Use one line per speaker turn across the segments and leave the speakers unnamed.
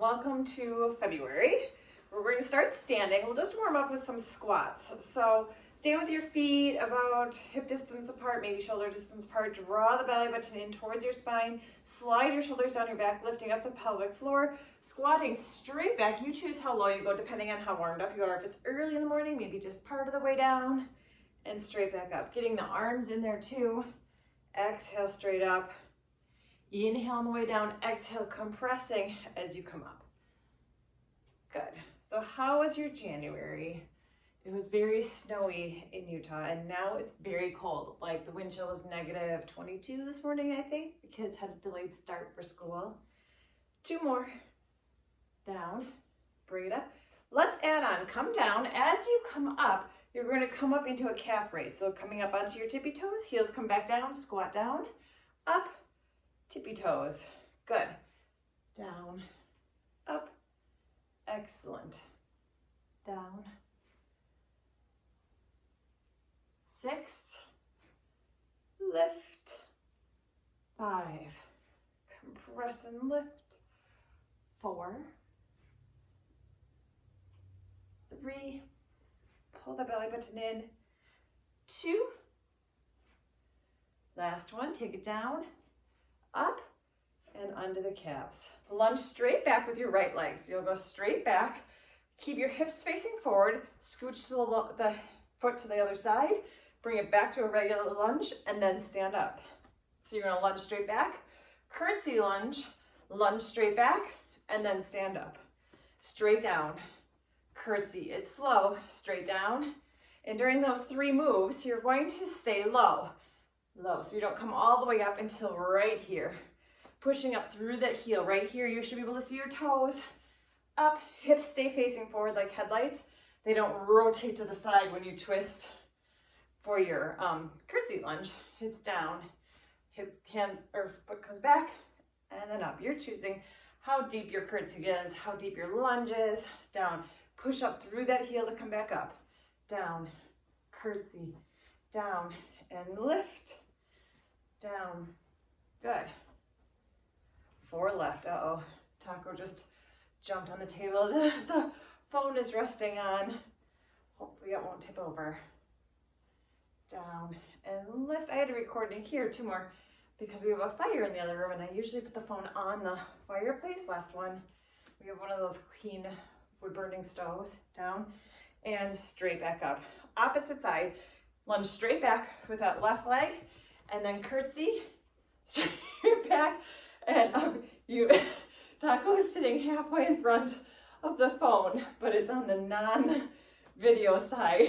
welcome to February. We're going to start standing. We'll just warm up with some squats. So stand with your feet about hip distance apart, maybe shoulder distance apart. Draw the belly button in towards your spine. Slide your shoulders down your back, lifting up the pelvic floor. Squatting straight back. You choose how low you go depending on how warmed up you are. If it's early in the morning, maybe just part of the way down and straight back up. Getting the arms in there too. Exhale straight up. Inhale on the way down, exhale, compressing as you come up. Good. So how was your January? It was very snowy in Utah, and now it's very cold. Like the wind chill was negative 22 this morning, I think. The kids had a delayed start for school. 2 more. Down, bring it up. Let's add on, come down. As you come up, you're going to come up into a calf raise. So coming up onto your tippy toes, heels come back down, squat down, up, tippy toes. Good. Down, up, excellent. Down. 6, lift, 5, compress and lift, 4, 3, pull the belly button in, 2, last one, take it down, up, and onto the calves. Lunge straight back with your right leg. So you'll go straight back, keep your hips facing forward, scooch the foot to the other side, bring it back to a regular lunge, and then stand up. So you're gonna lunge straight back, curtsy lunge straight back, and then stand up. Straight down, curtsy, it's slow, straight down. And during those 3 moves, you're going to stay low, so you don't come all the way up until right here. Pushing up through that heel, right here, you should be able to see your toes. Up, hips stay facing forward like headlights. They don't rotate to the side when you twist for your curtsy lunge. It's down, hip, hands, or foot comes back, and then up. You're choosing how deep your curtsy is, how deep your lunge is. Down, push up through that heel to come back up. Down, curtsy, down, and lift, down. Good. 4 left. Uh-oh, Taco just jumped on the table the phone is resting on. Hopefully it won't tip over. Down and lift. I had to record in here 2 more because we have a fire in the other room, and I usually put the phone on the fireplace. Last one, we have one of those clean wood burning stoves. Down and straight back up. Opposite side, lunge straight back with that left leg, and then curtsy, straight back and up. Taco is sitting halfway in front of the phone, but it's on the non-video side.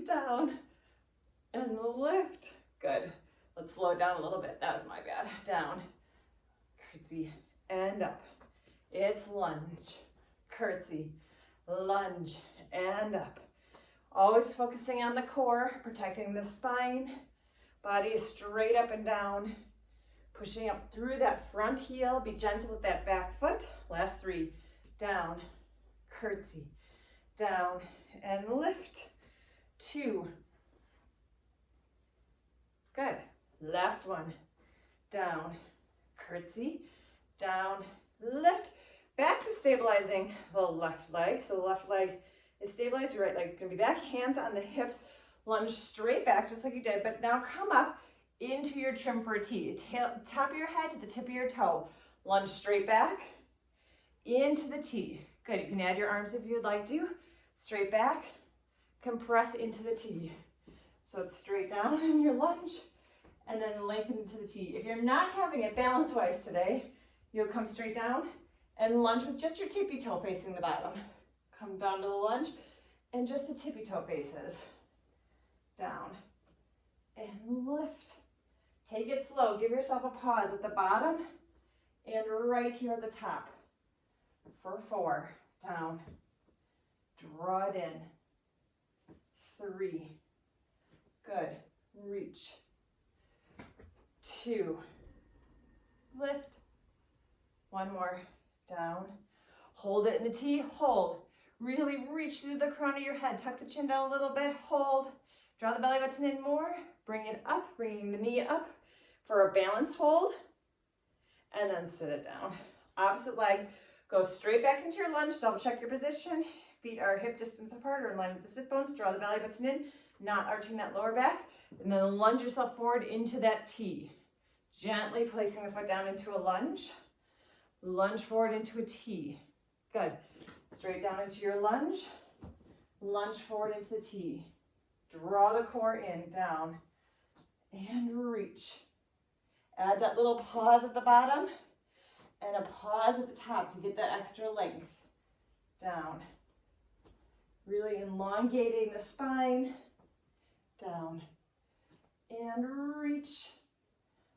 Down and lift. Good. Let's slow it down a little bit. That was my bad. Down, curtsy, and up. It's lunge, curtsy, lunge, and up. Always focusing on the core, protecting the spine. Body is straight up and down. Pushing up through that front heel. Be gentle with that back foot. Last 3. Down, curtsy, down, and lift. 2. Good. Last one. Down, curtsy, down, lift. Back to stabilizing the left leg. So the left leg is stabilized. Your right leg is going to be back. Hands on the hips. Lunge straight back just like you did. But now come up into your trim for a T. Top of your head to the tip of your toe. Lunge straight back into the T. Good. You can add your arms if you would like to. Straight back. Compress into the T. So it's straight down in your lunge and then lengthen into the T. If you're not having it balance-wise today, you'll come straight down and lunge with just your tippy toe facing the bottom. Come down to the lunge and just the tippy toe faces. Down and lift. Take it slow. Give yourself a pause at the bottom and right here at the top. For 4. Down. Draw it in. 3. Good. Reach. 2. Lift. 1 more. Down. Hold it in the T. Hold. Really reach through the crown of your head. Tuck the chin down a little bit. Hold. Draw the belly button in more. Bring it up. Bringing the knee up for a balance hold. And then sit it down. Opposite leg. Go straight back into your lunge. Double check your position. Feet are hip distance apart or in line with the sit bones. Draw the belly button in, not arching that lower back. And then lunge yourself forward into that T. Gently placing the foot down into a lunge. Lunge forward into a T. Good. Straight down into your lunge. Lunge forward into the T. Draw the core in, down, and reach. Add that little pause at the bottom and a pause at the top to get that extra length. Down. Really elongating the spine. Down. And reach.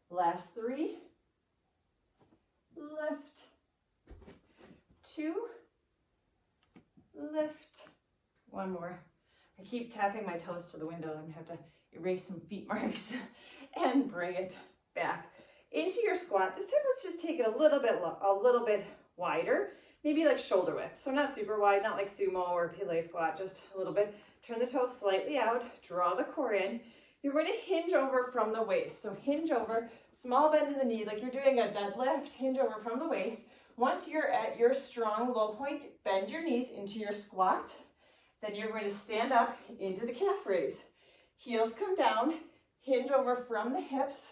Last 3. Lift. 2. Lift. 1 more. I keep tapping my toes to the window. I'm gonna have to erase some feet marks and bring it back into your squat. This time, let's just take it a little bit wider, maybe like shoulder width. So not super wide, not like sumo or Pilates squat, just a little bit. Turn the toes slightly out, draw the core in. You're going to hinge over from the waist. So hinge over, small bend in the knee, like you're doing a deadlift, hinge over from the waist. Once you're at your strong low point, bend your knees into your squat. Then you're going to stand up into the calf raise. Heels come down, hinge over from the hips,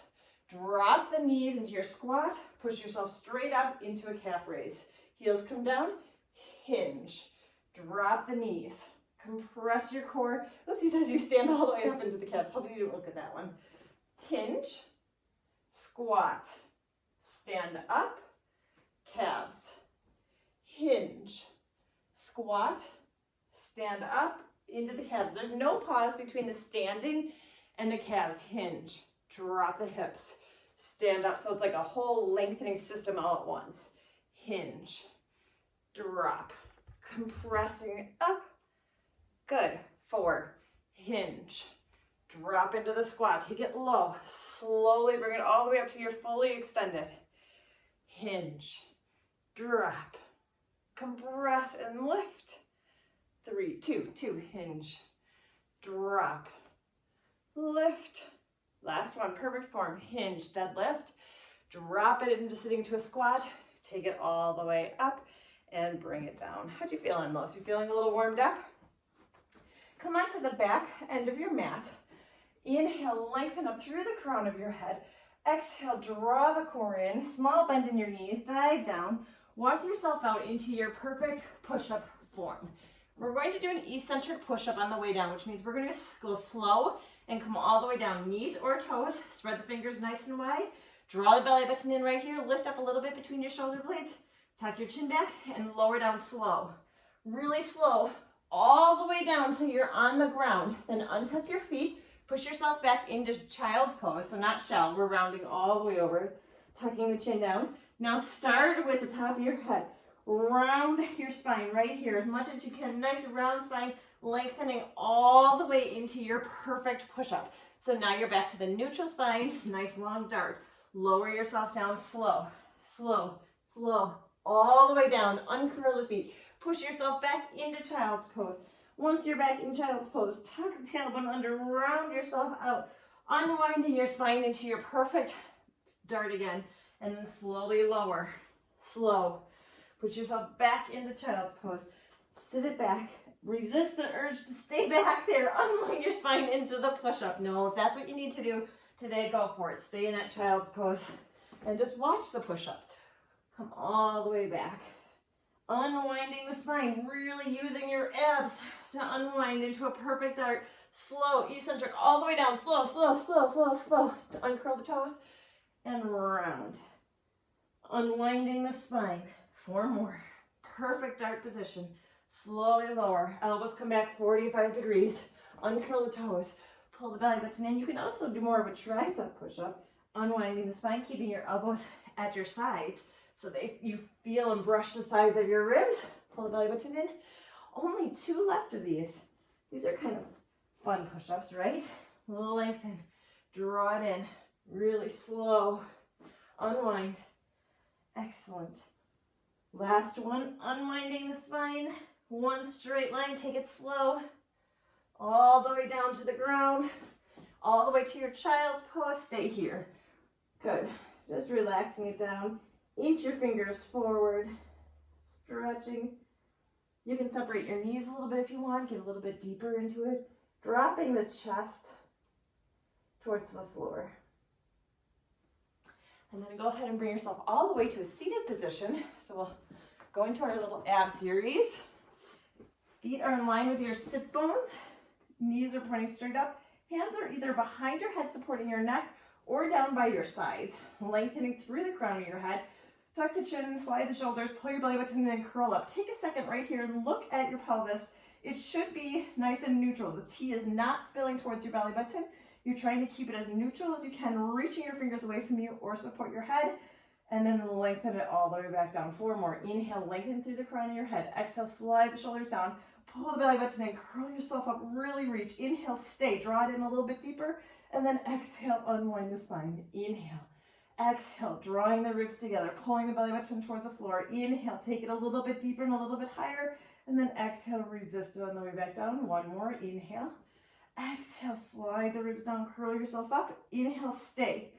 drop the knees into your squat, push yourself straight up into a calf raise. Heels come down, hinge, drop the knees, compress your core. Oopsies, as you stand all the way up into the calves. Hope you didn't look at that one. Hinge, squat, stand up, calves, hinge, squat, stand up into the calves. There's no pause between the standing and the calves. Hinge, drop the hips, stand up. So it's like a whole lengthening system all at once. Hinge, drop, compressing up. Good. 4, hinge, drop into the squat. Take it low. Slowly bring it all the way up to your fully extended. Hinge, drop, compress and lift. 3, 2, hinge, drop, lift. Last one, perfect form. Hinge, deadlift, drop it into sitting to a squat, take it all the way up and bring it down. How'd you feel on those? You feeling a little warmed up? Come onto the back end of your mat. Inhale, lengthen up through the crown of your head. Exhale, draw the core in, small bend in your knees, dive down. Walk yourself out into your perfect push-up form. We're going to do an eccentric push-up on the way down, which means we're going to go slow and come all the way down. Knees or toes, spread the fingers nice and wide. Draw the belly button in right here. Lift up a little bit between your shoulder blades. Tuck your chin back and lower down slow. Really slow, all the way down till you're on the ground. Then untuck your feet. Push yourself back into child's pose, so not shell. We're rounding all the way over, tucking the chin down. Now start with the top of your head. Round your spine right here as much as you can. Nice round spine, lengthening all the way into your perfect push-up. So now you're back to the neutral spine, nice long dart. Lower yourself down slow, slow, slow, all the way down. Uncurl the feet. Push yourself back into child's pose. Once you're back in child's pose, tuck the tailbone under, round yourself out, unwinding your spine into your perfect dart again, and then slowly lower, slow. Put yourself back into child's pose. Sit it back. Resist the urge to stay back there. Unwind your spine into the push-up. No, if that's what you need to do today, go for it. Stay in that child's pose and just watch the push-ups. Come all the way back. Unwinding the spine, really using your abs to unwind into a perfect dart. Slow, eccentric, all the way down. Slow, slow, slow, slow, slow. To uncurl the toes and round. Unwinding the spine. 4 more. Perfect dart position. Slowly lower. Elbows come back 45 degrees. Uncurl the toes. Pull the belly button in. You can also do more of a tricep push-up. Unwinding the spine, keeping your elbows at your sides so that you feel and brush the sides of your ribs. Pull the belly button in. Only 2 left of these. These are kind of fun push-ups, right? Lengthen. Draw it in. Really slow. Unwind. Excellent. Last one, unwinding the spine. 1 straight line, take it slow. All the way down to the ground. All the way to your child's pose. Stay here. Good. Just relaxing it down. Inch your fingers forward. stretching. You can separate your knees a little bit if you want, get a little bit deeper into it. Dropping the chest towards the floor. And then go ahead and bring yourself all the way to a seated position. So we'll go into our little ab series. Feet are in line with your sit bones. Knees are pointing straight up. Hands are either behind your head supporting your neck or down by your sides, lengthening through the crown of your head. Tuck the chin, slide the shoulders, pull your belly button, and then curl up. Take a second right here and look at your pelvis. It should be nice and neutral. The T is not spilling towards your belly button. You're trying to keep it as neutral as you can, reaching your fingers away from you or support your head, and then lengthen it all the way back down. 4 more. Inhale, lengthen through the crown of your head. Exhale, slide the shoulders down. Pull the belly button in, curl yourself up, really reach. Inhale, stay, draw it in a little bit deeper, and then exhale, unwind the spine. Inhale, exhale, drawing the ribs together, pulling the belly button towards the floor. Inhale, take it a little bit deeper and a little bit higher, and then exhale, resist it on the way back down. 1 more. Inhale, exhale, slide the ribs down, curl yourself up. Inhale, stay,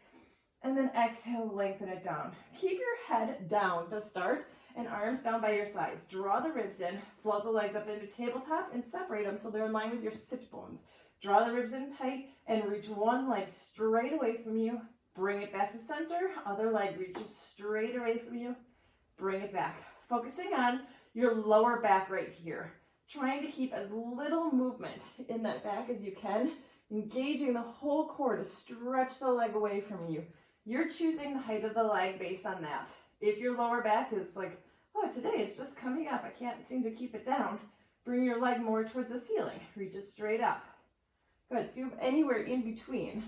and then exhale, lengthen it down. Keep your head down to start, and arms down by your sides. Draw the ribs in, float the legs up into tabletop, and separate them so they're in line with your sit bones. Draw the ribs in tight, and reach one leg straight away from you. Bring it back to center. Other leg reaches straight away from you. Bring it back. Focusing on your lower back right here. Trying to keep as little movement in that back as you can. Engaging the whole core to stretch the leg away from you. You're choosing the height of the leg based on that. If your lower back is like, oh, today it's just coming up, I can't seem to keep it down, bring your leg more towards the ceiling. Reach it straight up. Good, so you have anywhere in between.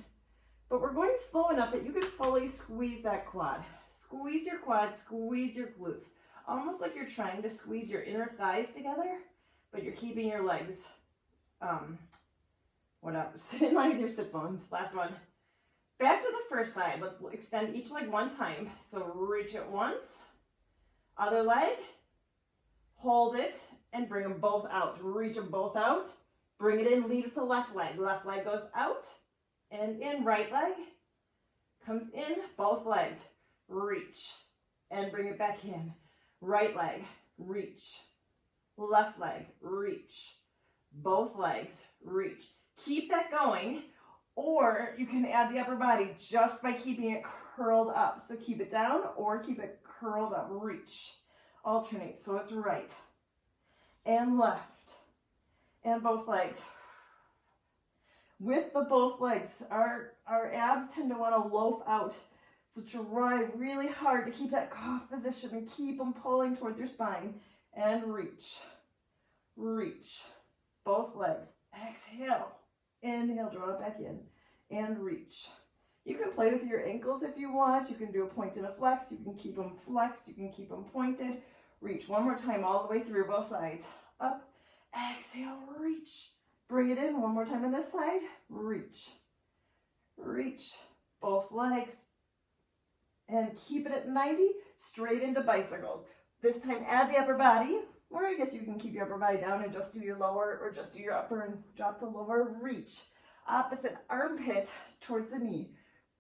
But we're going slow enough that you can fully squeeze that quad. Squeeze your quad, squeeze your glutes. Almost like you're trying to squeeze your inner thighs together, but you're keeping your legs, in line with your sit bones. Last one. Back to the first side. Let's extend each leg one time. So reach it once. Other leg. Hold it and bring them both out. Reach them both out. Bring it in. Lead with the left leg. Left leg goes out and in. Right leg comes in. Both legs. Reach and bring it back in. Right leg. Reach. Left leg. Reach. Both legs. Reach. Keep that going. Or you can add the upper body just by keeping it curled up. So keep it down or keep it curled up. Reach. Alternate. So it's right and left and both legs. With the both legs, our abs tend to want to loaf out. So try really hard to keep that cough position and keep them pulling towards your spine. And reach. Reach. Both legs. Exhale. Inhale, draw it back in, and reach. You can play with your ankles if you want. You can do a point and a flex. You can keep them flexed. You can keep them pointed. Reach. One more time, all the way through, both sides. Up, exhale, reach. Bring it in. One more time on this side. Reach. Reach. Both legs. And keep it at 90, straight into bicycles. This time, add the upper body. Or I guess you can keep your upper body down and just do your lower, or just do your upper and drop the lower. Reach. Opposite armpit towards the knee.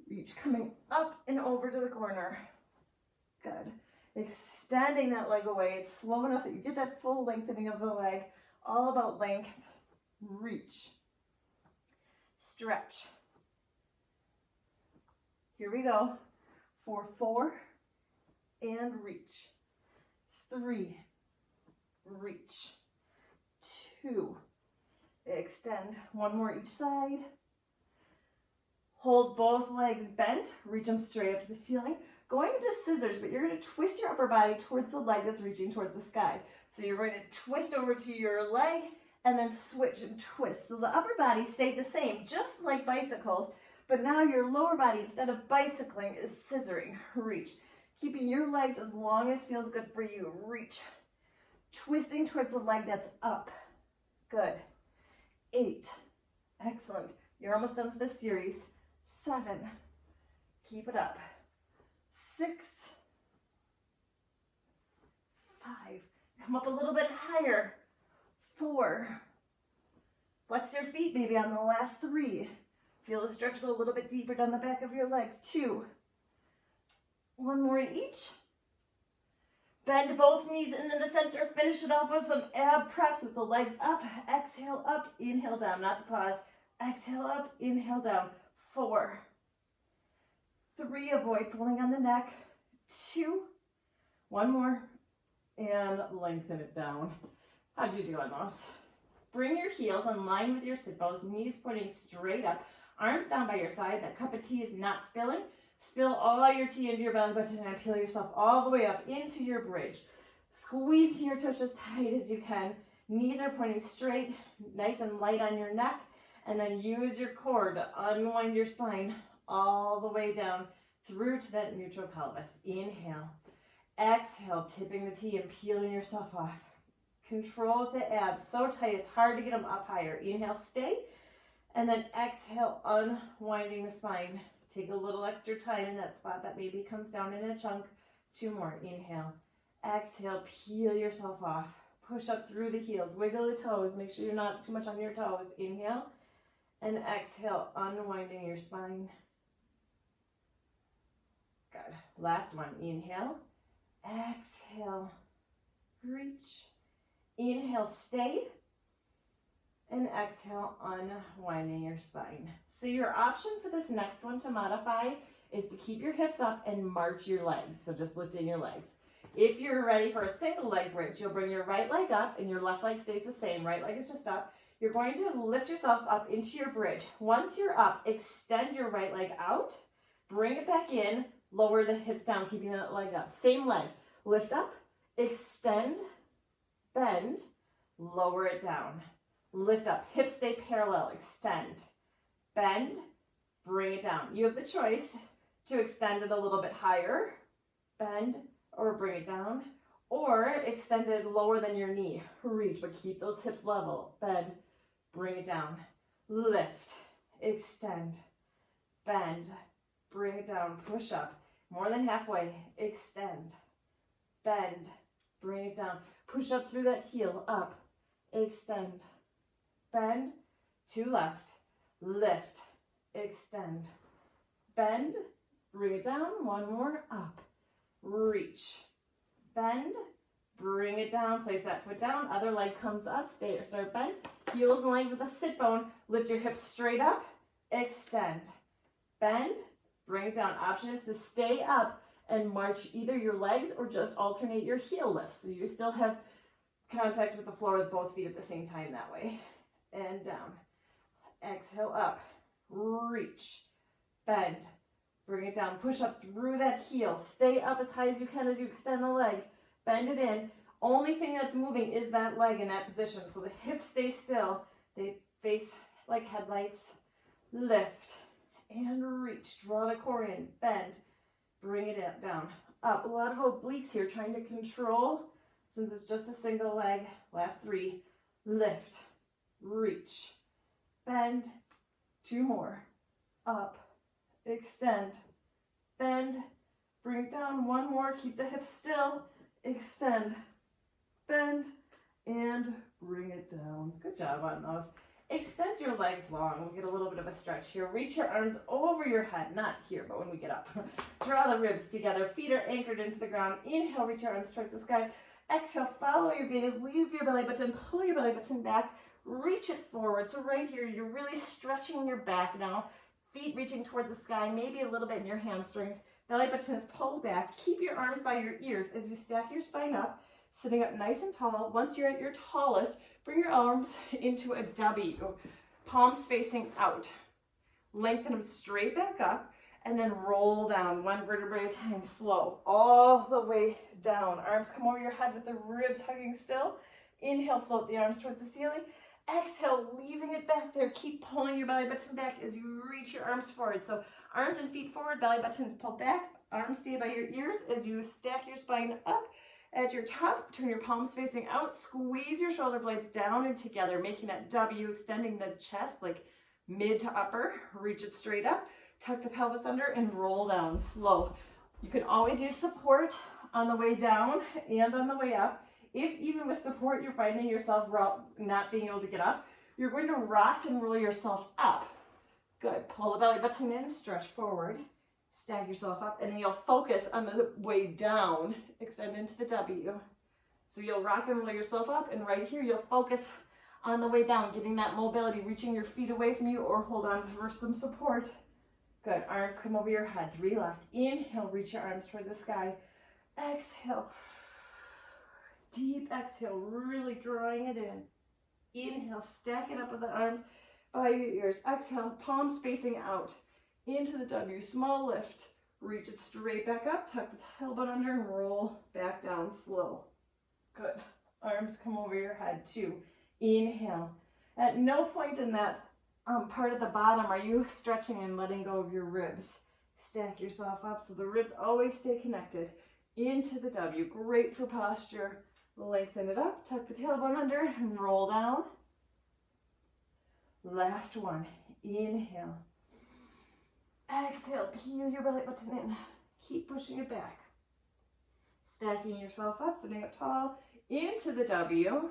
Reach, coming up and over to the corner. Good. Extending that leg away. It's slow enough that you get that full lengthening of the leg. All about length. Reach. Stretch. Here we go. For 4 and reach. 3. Reach. 2. Extend. 1 more each side. Hold both legs bent. Reach them straight up to the ceiling. Going into scissors, but you're going to twist your upper body towards the leg that's reaching towards the sky. So you're going to twist over to your leg and then switch and twist. So the upper body stayed the same, just like bicycles, but now your lower body, instead of bicycling, is scissoring. Reach. Keeping your legs as long as feels good for you. Reach. Twisting towards the leg that's up. Good. 8. Excellent. You're almost done with this series. 7. Keep it up. 6. 5. Come up a little bit higher. 4. Flex your feet maybe on the last 3. Feel the stretch go a little bit deeper down the back of your legs. 2. 1 more each. Bend both knees into the center. Finish it off with some ab preps with the legs up. Exhale up, inhale down, not to pause. Exhale up, inhale down. 4, 3, avoid pulling on the neck. 2, 1 more, and lengthen it down. How'd you do on those? Bring your heels in line with your sit bones, knees pointing straight up, arms down by your side. That cup of tea is not spilling. Spill all your tea into your belly button and peel yourself all the way up into your bridge. Squeeze your tush as tight as you can. Knees are pointing straight, nice and light on your neck. And then use your core to unwind your spine all the way down through to that neutral pelvis. Inhale. Exhale, tipping the tea and peeling yourself off. Control with the abs, so tight it's hard to get them up higher. Inhale, stay. And then exhale, unwinding the spine. Take a little extra time in that spot that maybe comes down in a chunk. 2 more. Inhale. Exhale, peel yourself off. Push up through the heels. Wiggle the toes. Make sure you're not too much on your toes. Inhale. And exhale, unwinding your spine. Good. Last one. Inhale. Exhale. Reach. Inhale, stay. And exhale, unwinding your spine. So your option for this next one to modify is to keep your hips up and march your legs. So just lifting your legs. If you're ready for a single leg bridge, you'll bring your right leg up and your left leg stays the same. Right leg is just up. You're going to lift yourself up into your bridge. Once you're up, extend your right leg out. Bring it back in. Lower the hips down, keeping that leg up. Same leg. Lift up, extend, bend, lower it down. Lift up, hips stay parallel, extend, bend, bring it down. You have the choice to extend it a little bit higher, bend, or bring it down, or extend it lower than your knee. Reach, but keep those hips level. Bend, bring it down. Lift, extend, bend, bring it down, push up. More than halfway, extend, bend, bring it down. Push up through that heel, up, extend, bend, to left, lift, extend, bend, bring it down, 1 more, up, reach, bend, bring it down, place that foot down, other leg comes up, stay or start bent, heels in line with the sit bone, lift your hips straight up, extend, bend, bring it down. Option is to stay up and march either your legs or just alternate your heel lifts. So you still have contact with the floor with both feet at the same time that way. And down. Exhale up. Reach. Bend. Bring it down. Push up through that heel. Stay up as high as you can as you extend the leg. Bend it in. Only thing that's moving is that leg in that position. So the hips stay still. They face like headlights. Lift. And reach. Draw the core in. Bend. Bring it down. Up. A lot of obliques here trying to control since it's just a single leg. Last 3. Lift. Reach. Bend. 2 more. Up. Extend. Bend. Bring it down. 1 more. Keep the hips still. Extend. Bend. And bring it down. Good job on those. Extend your legs long. We'll get a little bit of a stretch here. Reach your arms over your head. Not here, but when we get up. Draw the ribs together. Feet are anchored into the ground. Inhale, reach your arms towards the sky. Exhale, follow your gaze. Leave your belly button. Pull your belly button back. Reach it forward. So right here, you're really stretching your back now. Feet reaching towards the sky. Maybe a little bit in your hamstrings. Belly button is pulled back. Keep your arms by your ears as you stack your spine up. Sitting up nice and tall. Once you're at your tallest, bring your arms into a W, palms facing out. Lengthen them straight back up and then roll down 1 vertebrae at a time, slow, all the way down. Arms come over your head with the ribs hugging still. Inhale, float the arms towards the ceiling. Exhale, leaving it back there. Keep pulling your belly button back as you reach your arms forward. So arms and feet forward, belly buttons pulled back. Arms stay by your ears as you stack your spine up. At your top, turn your palms facing out, squeeze your shoulder blades down and together, making that W, extending the chest like mid to upper. Reach it straight up, tuck the pelvis under and roll down slow. You can always use support on the way down and on the way up. If even with support you're finding yourself not being able to get up, you're going to rock and roll yourself up. Good. Pull the belly button in, stretch forward. Stack yourself up, and then you'll focus on the way down, extend into the W. So you'll rock and roll yourself up, and right here you'll focus on the way down, getting that mobility, reaching your feet away from you or hold on for some support. Good, arms come over your head, 3 left. Inhale, reach your arms towards the sky. Exhale, deep exhale, really drawing it in. Inhale, stack it up with the arms by your ears. Exhale, palms facing out into the W, small lift. Reach it straight back up, tuck the tailbone under and roll back down slow. Good, arms come over your head, 2. Inhale. At no point in that part at the bottom are you stretching and letting go of your ribs. Stack yourself up so the ribs always stay connected into the W. Great for posture. Lengthen it up, tuck the tailbone under and roll down. Last one. Inhale. Exhale, peel your belly button in. Keep pushing it back. Stacking yourself up, sitting up tall into the W.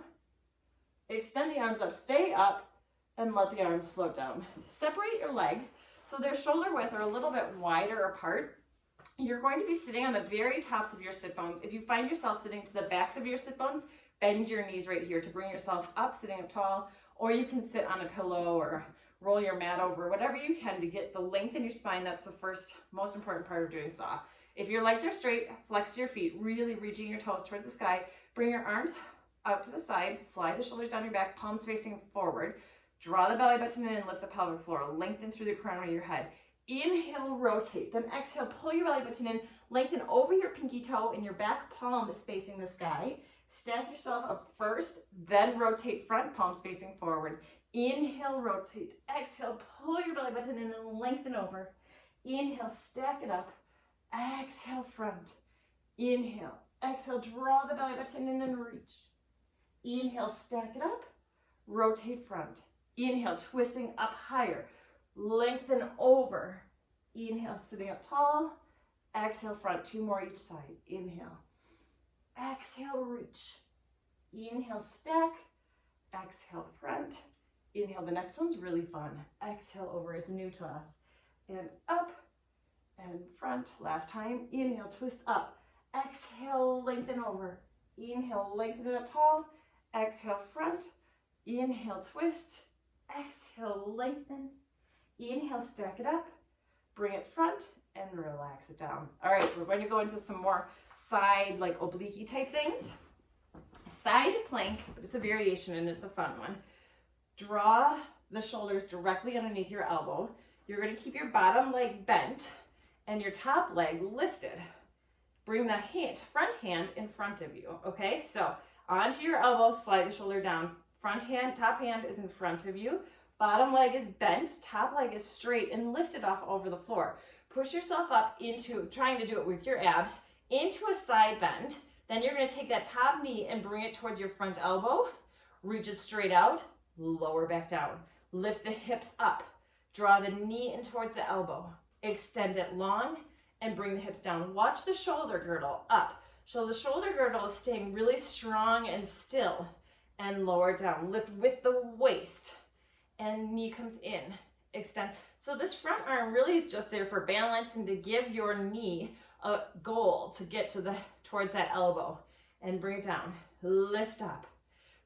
Extend the arms up, stay up, and let the arms float down. Separate your legs so they're shoulder width or a little bit wider apart. You're going to be sitting on the very tops of your sit bones. If you find yourself sitting to the backs of your sit bones, bend your knees right here to bring yourself up, sitting up tall, or you can sit on a pillow or roll your mat over, whatever you can to get the length in your spine. That's the first most important part of doing saw. If your legs are straight, flex your feet, really reaching your toes towards the sky. Bring your arms out to the side, slide the shoulders down your back, palms facing forward. Draw the belly button in and lift the pelvic floor. Lengthen through the crown of your head. Inhale, rotate. Then exhale, pull your belly button in, lengthen over your pinky toe, and your back palm is facing the sky. Stack yourself up first, then rotate front, palms facing forward. Inhale, rotate. Exhale, pull your belly button in and lengthen over. Inhale, stack it up. Exhale, front. Inhale. Exhale, draw the belly button in and reach. Inhale, stack it up. Rotate front. Inhale, twisting up higher. Lengthen over. Inhale, sitting up tall. Exhale, front. 2 more each side. Inhale. Exhale, reach. Inhale, stack. Exhale, front. Inhale, the next one's really fun. Exhale over, it's new to us. And up and front. Last time. Inhale, twist up. Exhale, lengthen over. Inhale, lengthen it up tall. Exhale, front. Inhale, twist. Exhale, lengthen. Inhale, stack it up. Bring it front and relax it down. All right, we're going to go into some more side, like oblique type things. Side plank, but it's a variation and it's a fun one. Draw the shoulders directly underneath your elbow. You're going to keep your bottom leg bent and your top leg lifted. Bring the front hand in front of you, okay? So onto your elbow, slide the shoulder down. Front hand, top hand is in front of you. Bottom leg is bent, top leg is straight and lifted off over the floor. Push yourself up into, trying to do it with your abs, into a side bend. Then you're going to take that top knee and bring it towards your front elbow. Reach it straight out, lower back down. Lift the hips up. Draw the knee in towards the elbow. Extend it long and bring the hips down. Watch the shoulder girdle up. So the shoulder girdle is staying really strong and still, and lower down. Lift with the waist and knee comes in. Extend. So this front arm really is just there for balance and to give your knee a goal to get to towards that elbow, and bring it down. Lift up.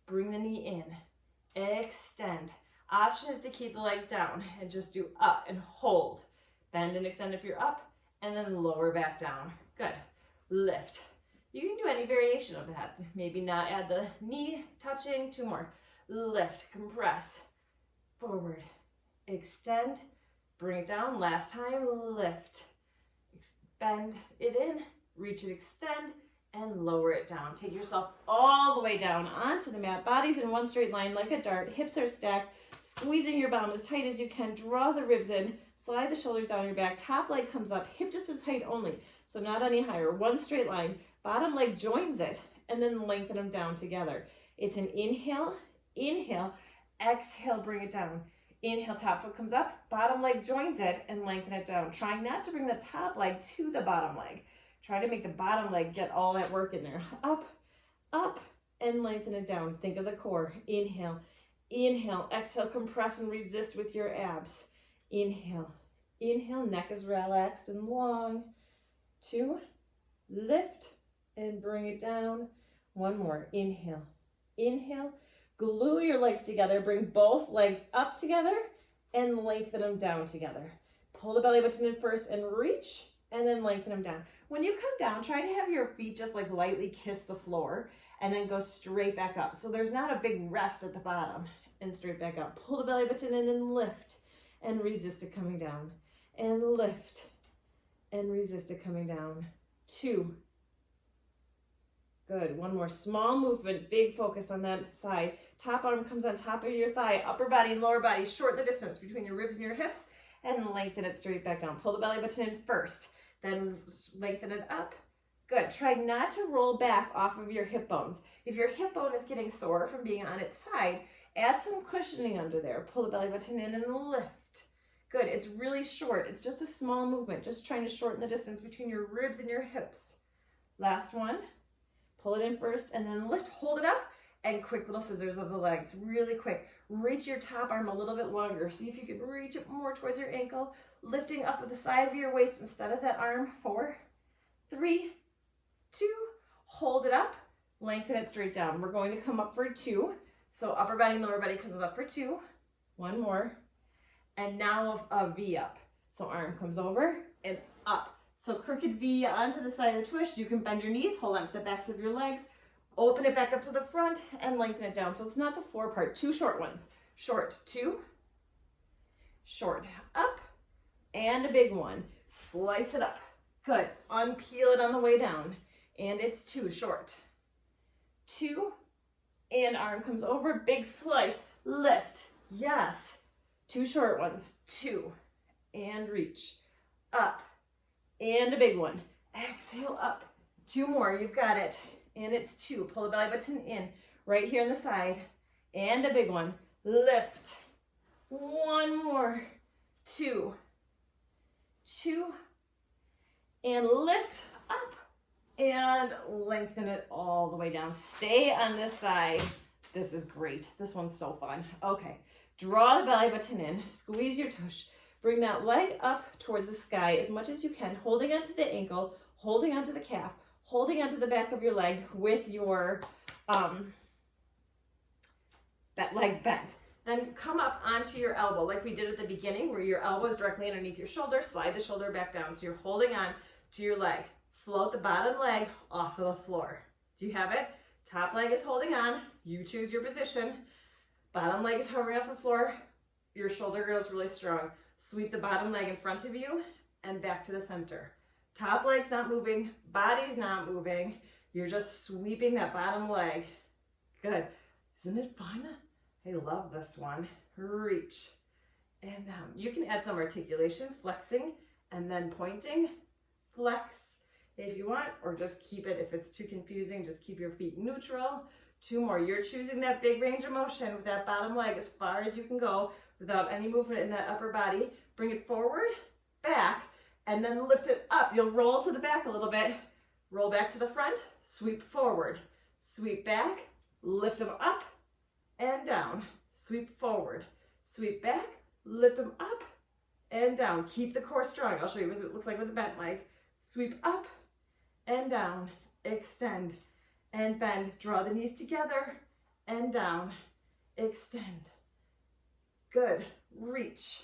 Bring the knee in. Extend. Option is to keep the legs down and just do up and hold. Bend and extend if you're up, and then lower back down. Good. Lift. You can do any variation of that. Maybe not add the knee touching. 2 more. Lift, compress, forward, extend, bring it down. Last time, lift, bend it in, reach it, extend, and lower it down. Take yourself all the way down onto the mat. Bodies in one straight line like a dart. Hips are stacked, squeezing your bottom as tight as you can. Draw the ribs in, slide the shoulders down your back. Top leg comes up, hip distance height only, so not any higher. One straight line. Bottom leg joins it, and then lengthen them down together. It's an inhale, inhale, exhale, bring it down. Inhale, top foot comes up, bottom leg joins it, and lengthen it down. Trying not to bring the top leg to the bottom leg. Try to make the bottom leg get all that work in there. Up, up, and lengthen it down. Think of the core. Inhale, inhale, exhale, compress and resist with your abs. Inhale, Inhale, neck is relaxed and long. 2, lift and bring it down. 1 more, inhale, inhale. Glue your legs together, bring both legs up together and lengthen them down together. Pull the belly button in first and reach, and then lengthen them down. When you come down, try to have your feet just like lightly kiss the floor and then go straight back up. So there's not a big rest at the bottom, and straight back up. Pull the belly button in and lift and resist it coming down. And lift and resist it coming down. 2. Good. 1 more small movement, big focus on that side. Top arm comes on top of your thigh, upper body and lower body. Shorten the distance between your ribs and your hips and lengthen it straight back down. Pull the belly button in first, then lengthen it up. Good. Try not to roll back off of your hip bones. If your hip bone is getting sore from being on its side, add some cushioning under there. Pull the belly button in and lift. Good. It's really short. It's just a small movement, just trying to shorten the distance between your ribs and your hips. Last one. Pull it in first and then lift, hold it up, and quick little scissors of the legs, really quick. Reach your top arm a little bit longer. See if you can reach it more towards your ankle, lifting up with the side of your waist instead of that arm. 4, 3, 2, hold it up, lengthen it straight down. We're going to come up for 2. So upper body and lower body comes up for 2. 1 more. And now a V up. So arm comes over and up. So crooked V onto the side of the twist. You can bend your knees, hold on to the backs of your legs, open it back up to the front and lengthen it down. So it's not the 4 part, 2 short ones. Short, 2, short, up, and a big one. Slice it up. Good. Unpeel it on the way down. And it's 2 short. 2, and arm comes over, big slice, lift. Yes. 2 short ones. 2, and reach. Up. And a big one. Exhale up. 2 more. You've got it. And it's 2. Pull the belly button in. Right here on the side. And a big one. Lift. 1 more. 2. 2. And lift up. And lengthen it all the way down. Stay on this side. This is great. This one's so fun. Okay. Draw the belly button in. Squeeze your tush. Bring that leg up towards the sky as much as you can, holding onto the ankle, holding onto the calf, holding onto the back of your leg with your, that leg bent. Then come up onto your elbow like we did at the beginning where your elbow is directly underneath your shoulder. Slide the shoulder back down so you're holding on to your leg. Float the bottom leg off of the floor. Do you have it? Top leg is holding on. You choose your position. Bottom leg is hovering off the floor. Your shoulder girdle is really strong. Sweep the bottom leg in front of you and back to the center. Top leg's not moving, body's not moving. You're just sweeping that bottom leg. Good. Isn't it fun? I love this one. Reach. And you can add some articulation, flexing, and then pointing. Flex if you want, or just keep it. If it's too confusing, just keep your feet neutral. 2 more. You're choosing that big range of motion with that bottom leg as far as you can go without any movement in that upper body. Bring it forward, back, and then lift it up. You'll roll to the back a little bit. Roll back to the front, sweep forward, sweep back, lift them up and down. Sweep forward, sweep back, lift them up and down. Keep the core strong. I'll show you what it looks like with a bent leg. Sweep up and down, extend and bend. Draw the knees together and down, extend. Good. Reach.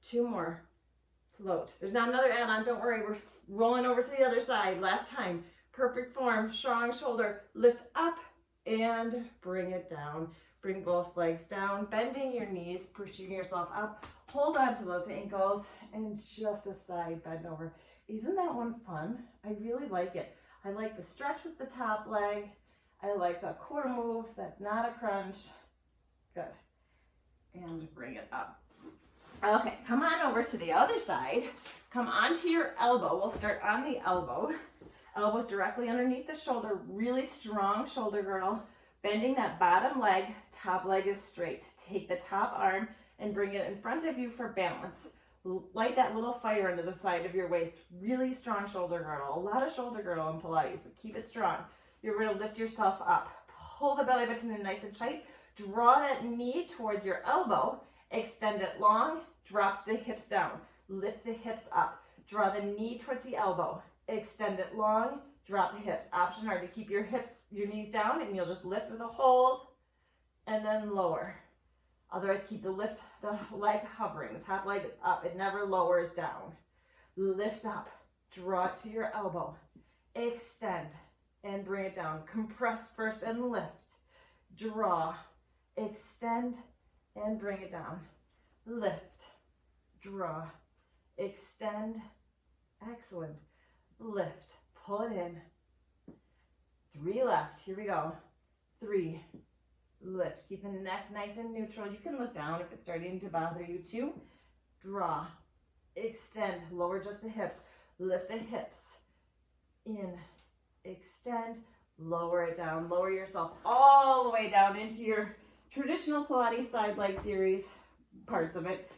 2 more. Float. There's not another add-on. Don't worry. We're rolling over to the other side. Last time. Perfect form. Strong shoulder. Lift up and bring it down. Bring both legs down. Bending your knees. Pushing yourself up. Hold on to those ankles and just a side bend over. Isn't that one fun? I really like it. I like the stretch with the top leg. I like the quarter move. That's not a crunch. Good. And bring it up. Okay, come on over to the other side. Come onto your elbow. We'll start on the elbow. Elbows directly underneath the shoulder. Really strong shoulder girdle. Bending that bottom leg. Top leg is straight. Take the top arm and bring it in front of you for balance. Light that little fire into the side of your waist. Really strong shoulder girdle. A lot of shoulder girdle in Pilates, but keep it strong. You're going to lift yourself up. Pull the belly button in nice and tight. Draw that knee towards your elbow. Extend it long. Drop the hips down. lift the hips up. Draw the knee towards the elbow. Extend it long, drop the hips. Option are to keep your hips, your knees down, and you'll just lift with a hold, and then lower. Otherwise, keep the leg hovering. The top leg is up. It never lowers down. Lift up. Draw it to your elbow. Extend and bring it down. Compress first and lift. Draw. Extend and bring it down. Lift. Draw. Extend. Excellent. Lift. Pull it in. 3 left. Here we go. 3. Lift. Keep the neck nice and neutral. You can look down if it's starting to bother you too. Draw. Extend. Lower just the hips. Lift the hips. In. Extend. Lower it down. Lower yourself all the way down into your traditional Pilates side leg series parts of it.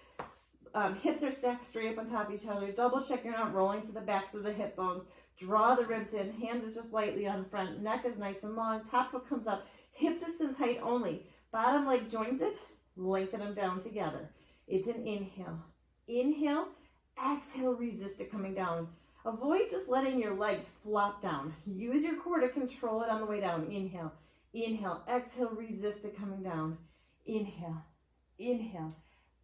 Hips are stacked straight up on top of each other. Double check you're not rolling to the backs of the hip bones. Draw the ribs in. Hand is just lightly on front. Neck is nice and long. Top foot comes up. Hip distance height only. Bottom leg joins it. Lengthen them down together. It's an inhale. Inhale. Exhale. Resist it coming down. Avoid just letting your legs flop down. Use your core to control it on the way down. Inhale. Inhale. Exhale. Resist it coming down. Inhale. Inhale.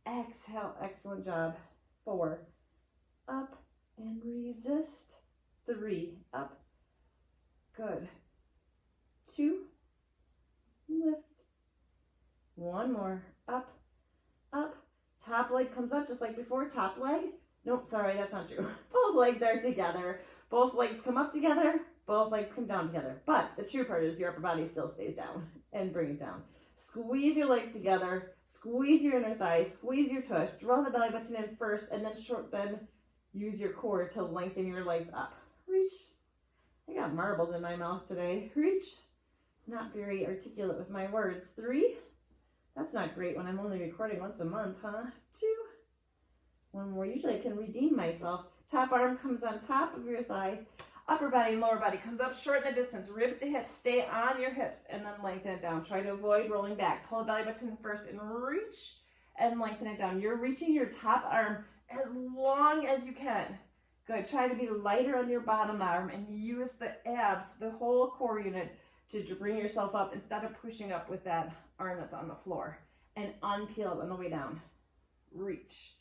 Exhale. Excellent job. 4. Up and resist. 3. Up. Good. 2. Lift. 1 more. Up. Up. Top leg comes up just like before. Top leg. Nope, sorry, that's not true. Both legs are together. Both legs come up together. Both legs come down together. But the true part is your upper body still stays down. And bring it down. Squeeze your legs together. Squeeze your inner thighs. Squeeze your tush. Draw the belly button in first, and then use your core to lengthen your legs up. Reach. I got marbles in my mouth today. Reach. Not very articulate with my words. 3. That's not great when I'm only recording once a month, huh? 2. 1 more. Usually I can redeem myself. Top arm comes on top of your thigh. Upper body and lower body comes up, shorten the distance. Ribs to hips. Stay on your hips and then lengthen it down. Try to avoid rolling back. Pull the belly button first and reach and lengthen it down. You're reaching your top arm as long as you can. Good. Try to be lighter on your bottom arm and use the abs, the whole core unit, to bring yourself up instead of pushing up with that arm that's on the floor. And unpeel on the way down. Reach.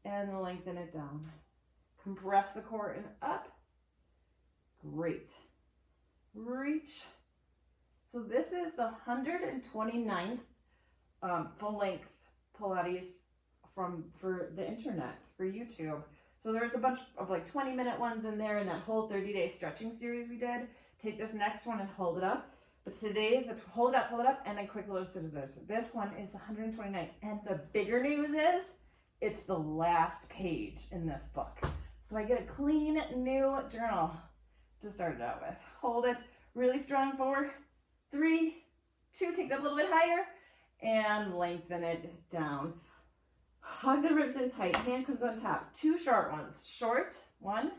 And lengthen it down. Compress the core and up. Great. Reach. So this is the 129th full length Pilates for the internet, for YouTube. So there's a bunch of like 20-minute ones in there in that whole 30-day stretching series we did. Take this next one and hold it up. But today is the hold it up, and then quick little scissors. This one is the 129th. And the bigger news is, it's the last page in this book. So I get a clean new journal to start it out with. Hold it really strong. 4, 3, 2, take it up a little bit higher, and lengthen it down. Hug the ribs in tight. Hand comes on top. 2 short ones. Short, 1,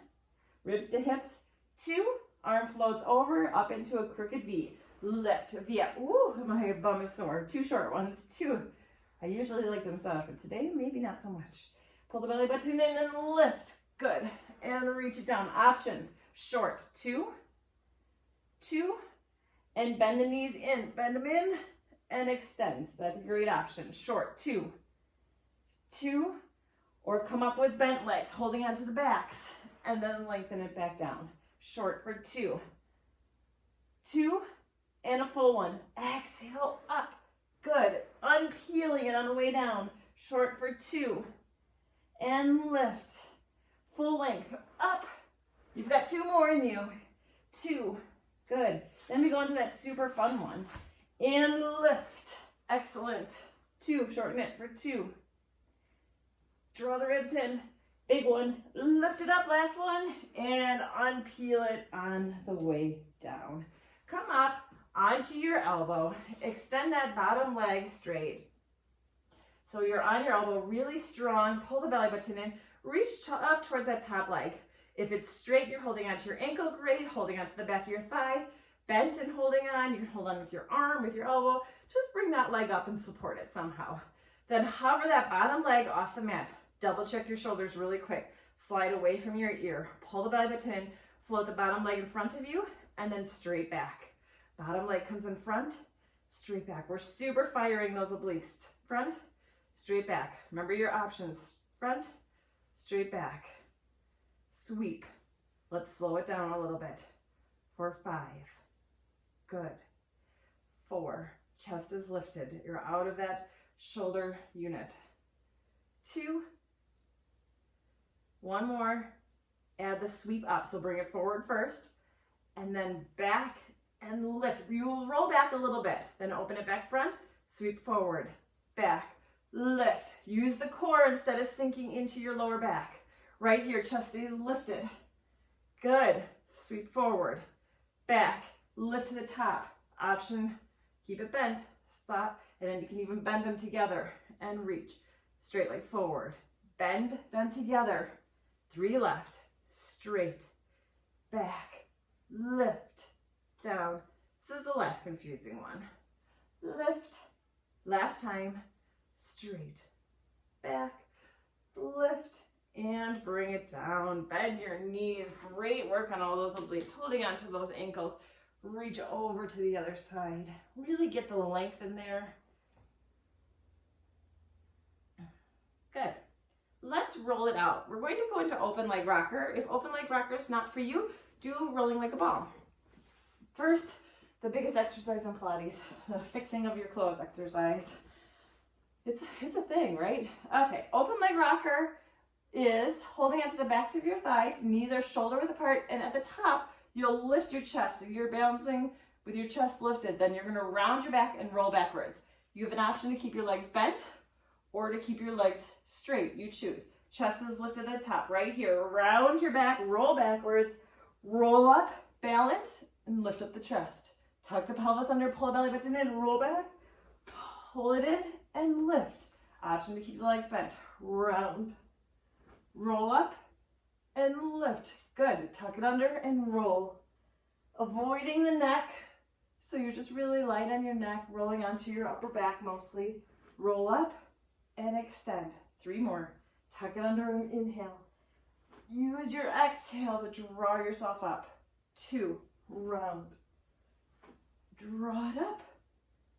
ribs to hips. 2, arm floats over, up into a crooked V. Lift, V up. Woo, my bum is sore. 2 short ones. 2. I usually like them soft, but today maybe not so much. Pull the belly button in and lift. Good. And reach it down. Options. Short, 2, 2, and bend the knees in. Bend them in and extend. That's a great option. Short, 2, 2, or come up with bent legs, holding onto the backs, and then lengthen it back down. Short for 2, 2, and a full one. Exhale, up. Good. Unpeeling it on the way down. Short for 2, and lift. Full length, up. You've got 2 more in you. 2, good. Then we go into that super fun one. And lift. Excellent. 2, shorten it for 2. Draw the ribs in. Big one. Lift it up, last one. And unpeel it on the way down. Come up onto your elbow. Extend that bottom leg straight. So you're on your elbow really strong. Pull the belly button in. Reach up towards that top leg. If it's straight, you're holding onto your ankle, great. Holding onto the back of your thigh. Bent and holding on. You can hold on with your arm, with your elbow. Just bring that leg up and support it somehow. Then hover that bottom leg off the mat. Double check your shoulders really quick. Slide away from your ear. Pull the belly button in. Float the bottom leg in front of you and then straight back. Bottom leg comes in front, straight back. We're super firing those obliques. Front, straight back. Remember your options. Front, straight back. Sweep. Let's slow it down a little bit. For 5. Good. 4. Chest is lifted. You're out of that shoulder unit. 2. 1 more. Add the sweep up. So bring it forward first and then back and lift. You will roll back a little bit. Then open it back front. Sweep forward. Back. Lift. Use the core instead of sinking into your lower back. Right here, chest stays lifted. Good. Sweep forward. Back. Lift to the top. Option, keep it bent. Stop. And then you can even bend them together and reach. Straight leg forward. Bend them together. 3 left. Straight. Back. Lift. Down. This is the less confusing one. Lift. Last time. Straight. Back. Lift. And bring it down. Bend your knees. Great work on all those obliques. Holding on to those ankles. Reach over to the other side. Really get the length in there. Good. Let's roll it out. We're going to go into open leg rocker. If open leg rocker is not for you, do rolling like a ball. First, the biggest exercise in Pilates, the fixing of your clothes exercise. It's a thing, right? Okay, open leg rocker is holding onto the backs of your thighs, knees are shoulder width apart, and at the top, you'll lift your chest. So you're balancing with your chest lifted. Then you're gonna round your back and roll backwards. You have an option to keep your legs bent or to keep your legs straight. You choose. Chest is lifted at the top. Right here, round your back, roll backwards, roll up, balance, and lift up the chest. Tuck the pelvis under, pull the belly button in, roll back, pull it in, and lift. Option to keep the legs bent. Round, roll up, and lift. Good. Tuck it under and roll. Avoiding the neck. So you're just really light on your neck, rolling onto your upper back mostly. Roll up and extend. 3 more. Tuck it under and inhale. Use your exhale to draw yourself up. 2. Round. Draw it up.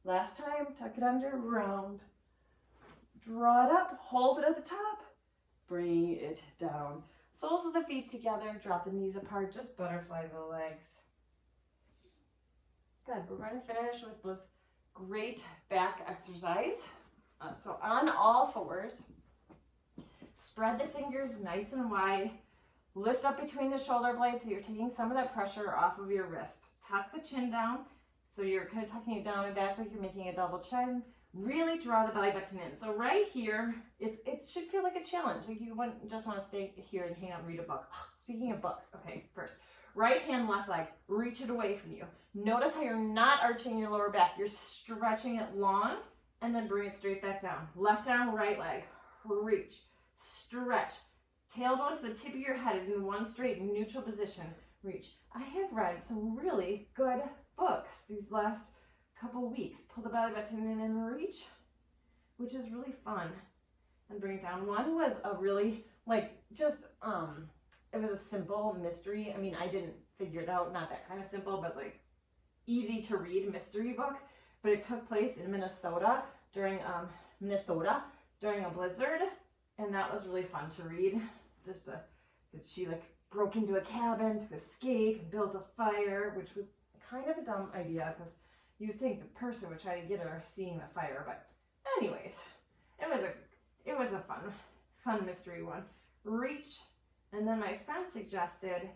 Last time, tuck it under, round. Draw it up, hold it at the top. Bring it down. Soles of the feet together, drop the knees apart, just butterfly the legs. Good, we're going to finish with this great back exercise. So on all fours, spread the fingers nice and wide, lift up between the shoulder blades so you're taking some of that pressure off of your wrist. Tuck the chin down, so you're kind of tucking it down and back like you're making a double chin. Really draw the belly button in. So right here, it should feel like a challenge. Like you wouldn't just want to stay here and hang out and read a book. Oh, speaking of books, okay, first, right hand, left leg, reach it away from you. Notice how you're not arching your lower back. You're stretching it long and then bring it straight back down. Left arm, right leg, reach, stretch. Tailbone to the tip of your head is in one straight neutral position. Reach. I have read some really good books these last couple weeks. Pull the belly button in and reach, which is really fun. And bring it down. One was a really, it was a simple mystery. I mean, I didn't figure it out, not that kind of simple, but easy to read mystery book. But it took place in Minnesota during a blizzard. And that was really fun to read. Just because she broke into a cabin to escape and built a fire, which was kind of a dumb idea because you'd think the person would try to get her seeing the fire, but anyways, it was a fun mystery one. Reach, and then my friend suggested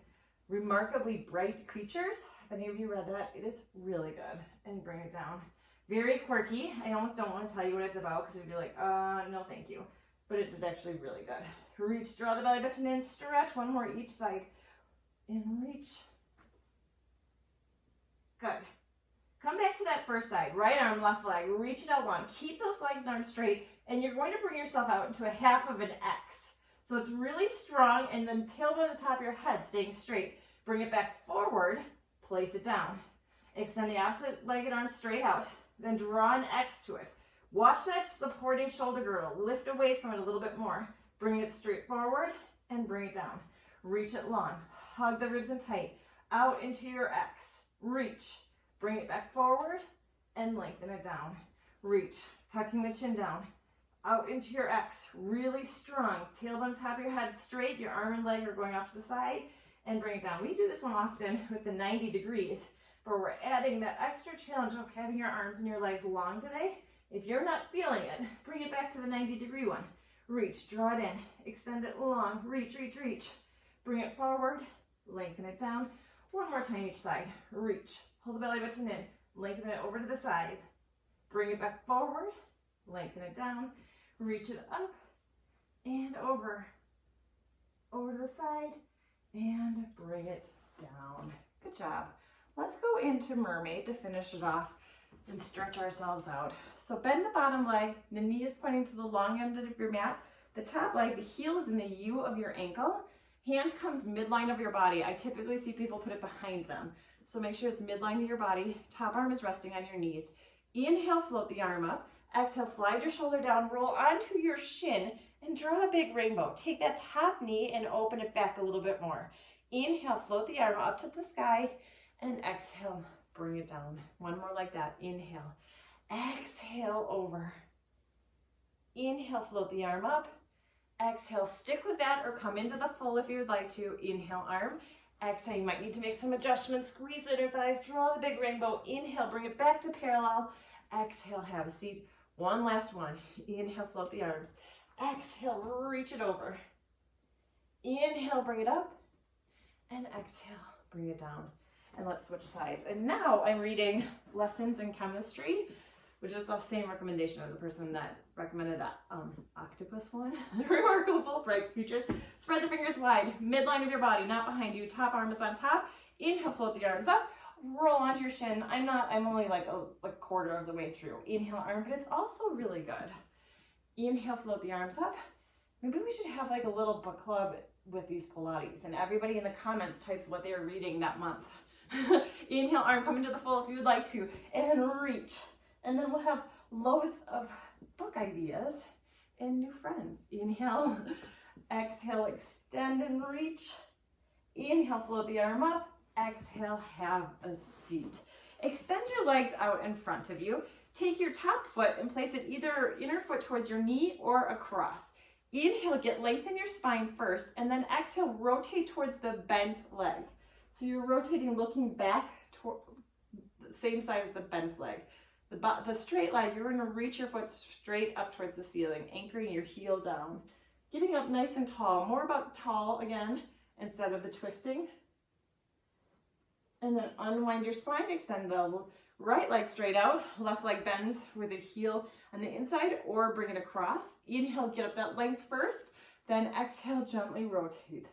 Remarkably Bright Creatures. If any of you read that, it is really good. And bring it down. Very quirky. I almost don't want to tell you what it's about because you'd be like, no thank you. But it is actually really good. Reach, draw the belly button in, stretch, 1 more each side. And reach. Good. Come back to that first side, right arm, left leg, reach it out long. Keep those legs and arms straight, and you're going to bring yourself out into a half of an X. So it's really strong, and then tailbone at the top of your head, staying straight. Bring it back forward, place it down. Extend the opposite leg and arm straight out, then draw an X to it. Watch that supporting shoulder girdle. Lift away from it a little bit more. Bring it straight forward and bring it down. Reach it long. Hug the ribs in tight. Out into your X. Reach. Bring it back forward and lengthen it down. Reach. Tucking the chin down. Out into your X. Really strong. Tailbone, top of your head straight. Your arm and leg are going off to the side. And bring it down. We do this one often with the 90 degrees, but we're adding that extra challenge of having your arms and your legs long today. If you're not feeling it, bring it back to the 90-degree one. Reach, draw it in, extend it long, reach, reach, reach. Bring it forward, lengthen it down. One more time each side. Reach, hold the belly button in, lengthen it over to the side. Bring it back forward, lengthen it down, reach it up and over to the side, and bring it down. Good job. Let's go into mermaid to finish it off and stretch ourselves out. So bend the bottom leg, the knee is pointing to the long end of your mat, the top leg, the heel is in the U of your ankle, hand comes midline of your body. I typically see people put it behind them. So make sure it's midline of your body, top arm is resting on your knees. Inhale, float the arm up. Exhale, slide your shoulder down, roll onto your shin, and draw a big rainbow. Take that top knee and open it back a little bit more. Inhale, float the arm up to the sky, and exhale, bring it down. One more like that. Inhale, exhale over. Inhale, float the arm up. Exhale, stick with that or come into the full if you would like to. Inhale, arm. Exhale, you might need to make some adjustments. Squeeze the inner thighs, draw the big rainbow. Inhale, bring it back to parallel. Exhale, have a seat. One last one. Inhale, float the arms. Exhale, reach it over. Inhale, bring it up. And exhale, bring it down. And let's switch sides. And now I'm reading Lessons in Chemistry, which is the same recommendation of the person that recommended that octopus one. Remarkable, bright creatures. Spread the fingers wide, midline of your body, not behind you. Top arm is on top. Inhale, float the arms up. Roll onto your shin. I'm only like a quarter of the way through. Inhale, arm, but it's also really good. Inhale, float the arms up. Maybe we should have like a little book club with these Pilates, and everybody in the comments types what they're reading that month. Inhale, arm, come into the full if you would like to, and reach. And then we'll have loads of book ideas and new friends. Inhale, exhale, extend and reach. Inhale, float the arm up. Exhale, have a seat. Extend your legs out in front of you. Take your top foot and place it either inner foot towards your knee or across. Inhale, lengthen your spine first, and then exhale, rotate towards the bent leg. So you're rotating, looking back toward the same side as the bent leg. The straight leg, you're gonna reach your foot straight up towards the ceiling, anchoring your heel down. Getting up nice and tall, more about tall again, instead of the twisting. And then unwind your spine, extend the right leg straight out, left leg bends with the heel on the inside, or bring it across. Inhale, get up that length first, then exhale, gently rotate.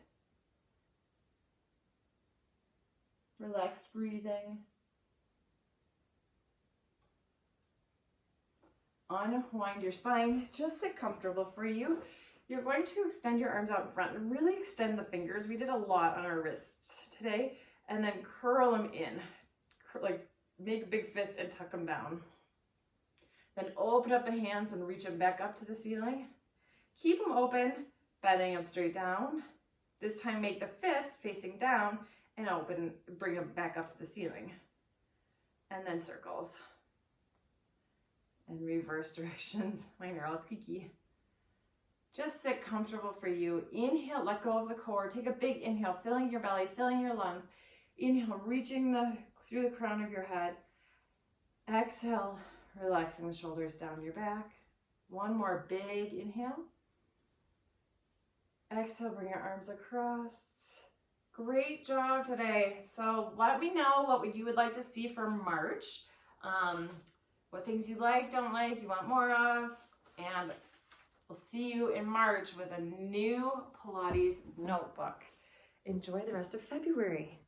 Relaxed breathing. Unwind your spine, just sit comfortable for you. You're going to extend your arms out in front and really extend the fingers. We did a lot on our wrists today, and then curl them in, like make a big fist and tuck them down. Then open up the hands and reach them back up to the ceiling. Keep them open, bending them straight down. This time make the fist facing down and open, bring them back up to the ceiling. And then circles. And reverse directions. Mine are all creaky. Just sit comfortable for you. Inhale, let go of the core. Take a big inhale, filling your belly, filling your lungs. Inhale, reaching through the crown of your head. Exhale, relaxing the shoulders down your back. One more big inhale. Exhale, bring your arms across. Great job today. So let me know what you would like to see for March. What things you like, don't like, you want more of. And we'll see you in March with a new Pilates notebook. Enjoy the rest of February.